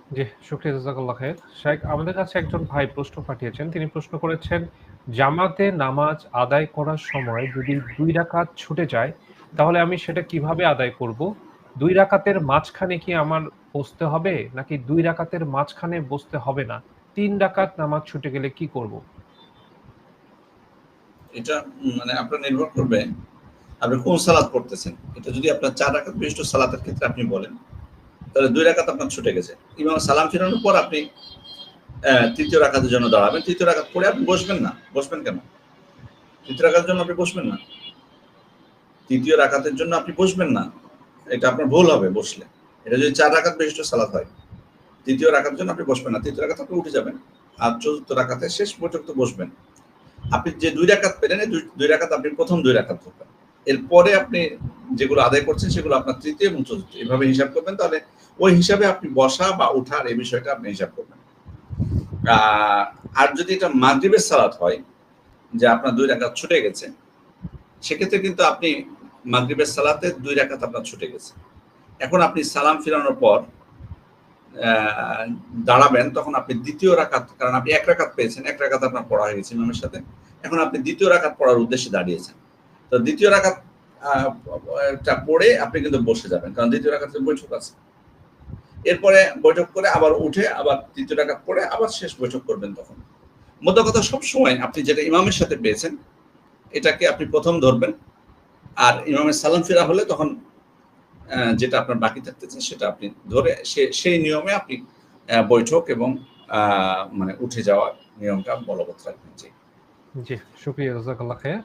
জি, শুকরিয়া জাযাকাল্লাহ খাইর। শায়েখ আমাদের কাছে একজন ভাই প্রশ্ন পাঠিয়েছেন। তিনি প্রশ্ন করেছেন, জামাতে নামাজ আদায় করার সময় যদি ২ রাকাত ছুটে যায়, তাহলে আমি সেটা কিভাবে আদায় করব? ২ রাকাতের মাঝখানে কি আমার বসতে হবে? নাকি ২ রাকাতের মাঝখানে বসতে হবে না? ৩ রাকাত নামাজ ছুটে গেলে কি করব? এটা মানে আপনার নির্ভর করবে আপনি কোন সালাত পড়তেছেন। এটা যদি আপনার ৪ রাকাত বিশিষ্ট সালাতের ক্ষেত্রে আপনি বলেন, তাহলে ২ রাকাত আপনার ছুটে গেছে। ইমাম সালাম ফিরানোর পর আপনি ৩য় রাকাতের জন্য দাঁড়াবেন। ৩য় রাকাত পড়ে আপনি বসবেন না। বসবেন কেন? ৩য় রাকাতের জন্য আপনি বসবেন না। ৩য় রাকাতের জন্য আপনি বসবেন না। এটা আপনার ভুল হবে বসলে। এটা যদি ৪ রাকাত বিশিষ্ট সালাত হয়, ৩য় রাকাতের জন্য আপনি বসবেন না। ৩য় রাকাতে আপনি উঠে যাবেন। আর ৪র্থ রাকাতে শেষ পর্যন্ত বসবেন। আপনি যে ২ রাকাত পেলেন, এই ২ রাকাত আপনি প্রথম ২ রাকাত ধরবেন। এরপরে আপনি যেগুলো আদায় করছেন সেগুলো আপনার ৩য় এবং ৪র্থ এভাবে হিসাব করবেন। তাহলে ওই হিসাবে আপনি বসা বা উঠার এই বিষয়টা আপনি হিসাব করবেন। আর যদি এটা মাগরিবের সালাত হয়, যে আপনার ২ রাকাত ছুটে গেছে, সেক্ষেত্রে কিন্তু আপনি মাগরিবের সালাতে ২ রাকাত আপনার ছুটে গেছে। এখন আপনি সালাম ফিরানোর পর দাঁড়াবেন, তখন আপনি ২য় রাকাত, কারণ আপনি ১ রাকাত পেয়েছেন, ১ রাকাত আপনার পড়া হয়ে গেছে ইমামের সাথে। এখন আপনি ২য় রাকাত পড়ার উদ্দেশ্যে দাঁড়িয়েছেন। তো ২য় রাকাত পড়ে আপনি কিন্তু বসে যাবেন, কারণ ২য় রাকাতে বৈঠক আছে। এরপরে বৈঠক করে আবার উঠে আবার ৩য় রাকাত পড়ে আবার শেষ বৈঠক করবেন তখন। মোদ্দা কথা, সবসময় আপনি যেটা ইমামের সাথে পেয়েছেন এটাকে আপনি প্রথম ধরবেন। আর ইমামের সালাম ফেরা হলে তখন যেটা আপনার বাকি থাকতেছে সেটা আপনি ধরে সেই নিয়মে আপনি বৈঠক এবং মানে উঠে যাওয়ার নিয়মটা বলবৎ রাখবেন। জি, শুকরিয়া জাযাকাল্লাহ খাইর।